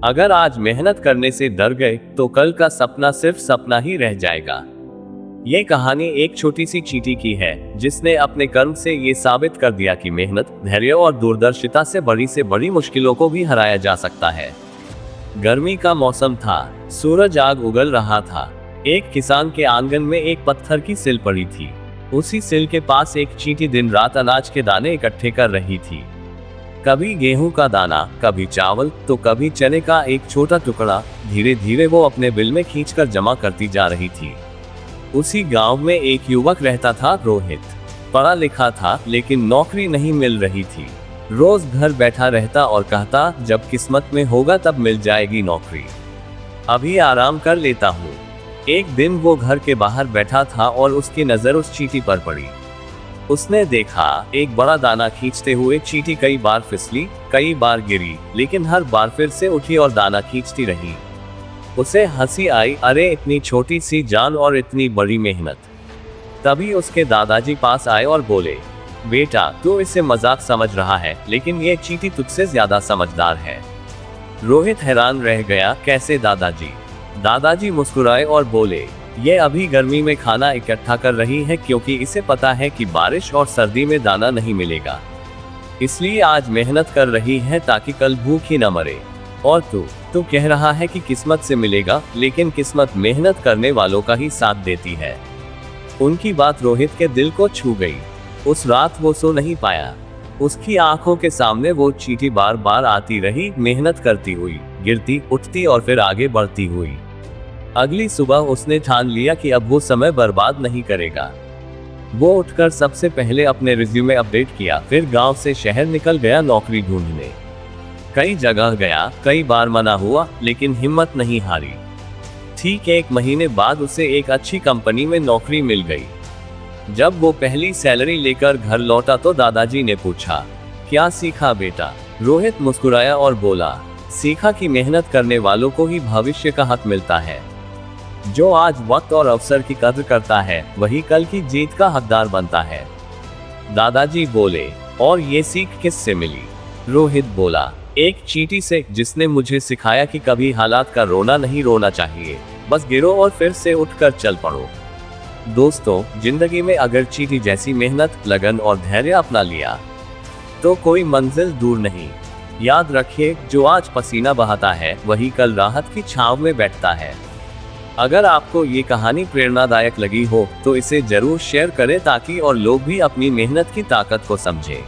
अगर आज मेहनत करने से डर गए तो कल का सपना सिर्फ सपना ही रह जाएगा। ये कहानी एक छोटी सी चींटी की है जिसने अपने कर्म से ये साबित कर दिया कि मेहनत, धैर्य और दूरदर्शिता से बड़ी मुश्किलों को भी हराया जा सकता है। गर्मी का मौसम था, सूरज आग उगल रहा था। एक किसान के आंगन में एक पत्थर की सिल पड़ी थी। उसी सिल के पास एक चींटी दिन रात अनाज के दाने इकट्ठे कर रही थी। कभी गेहूं का दाना, कभी चावल, तो कभी चने का एक छोटा टुकड़ा। धीरे धीरे वो अपने बिल में खींचकर जमा करती जा रही थी। उसी गांव में एक युवक रहता था, रोहित। पढ़ा लिखा था लेकिन नौकरी नहीं मिल रही थी। रोज घर बैठा रहता और कहता, जब किस्मत में होगा तब मिल जाएगी नौकरी, अभी आराम कर लेता हूँ। एक दिन वो घर के बाहर बैठा था और उसकी नजर उस चींटी पर पड़ी। उसने देखा, एक बड़ा दाना खींचते हुए चींटी कई बार फिसली, कई बार गिरी, लेकिन हर बार फिर से उठी और दाना खींचती रही। उसे हंसी आई, अरे इतनी छोटी सी जान और इतनी बड़ी मेहनत। तभी उसके दादाजी पास आए और बोले, बेटा तू इसे मजाक समझ रहा है, लेकिन ये चींटी तुझसे ज्यादा समझदार है। रोहित हैरान रह गया, कैसे दादाजी? दादाजी मुस्कुराए और बोले, ये अभी गर्मी में खाना इकट्ठा कर रही है क्योंकि इसे पता है कि बारिश और सर्दी में दाना नहीं मिलेगा, इसलिए आज मेहनत कर रही है ताकि कल भूखी न मरे। और तू कह रहा है कि किस्मत से मिलेगा, लेकिन किस्मत मेहनत करने वालों का ही साथ देती है। उनकी बात रोहित के दिल को छू गई। उस रात वो सो नहीं पाया। उसकी आंखों के सामने वो चींटी बार बार आती रही, मेहनत करती हुई, गिरती, उठती और फिर आगे बढ़ती हुई। अगली सुबह उसने ठान लिया कि अब वो समय बर्बाद नहीं करेगा। वो उठकर सबसे पहले अपने रिज्यूमे अपडेट किया, फिर गांव से शहर निकल गया नौकरी ढूंढने। कई जगह गया, कई बार मना हुआ, लेकिन हिम्मत नहीं हारी। ठीक 1 महीने बाद उसे एक अच्छी कंपनी में नौकरी मिल गई। जब वो पहली सैलरी लेकर घर लौटा तो दादाजी ने पूछा, क्या सीखा बेटा? रोहित मुस्कुराया और बोला, सीखा कि मेहनत करने वालों को ही भविष्य का हक मिलता है। जो आज वक्त और अवसर की कद्र करता है, वही कल की जीत का हकदार बनता है। दादाजी बोले, और ये सीख किससे मिली? रोहित बोला, एक चींटी से, जिसने मुझे सिखाया कि कभी हालात का रोना नहीं रोना चाहिए, बस गिरो और फिर से उठकर चल पड़ो। दोस्तों, जिंदगी में अगर चींटी जैसी मेहनत, लगन और धैर्य अपना लिया तो कोई मंजिल दूर नहीं। याद रखिए, जो आज पसीना बहाता है वही कल राहत की छांव में बैठता है। अगर आपको ये कहानी प्रेरणादायक लगी हो तो इसे जरूर शेयर करें ताकि और लोग भी अपनी मेहनत की ताकत को समझें।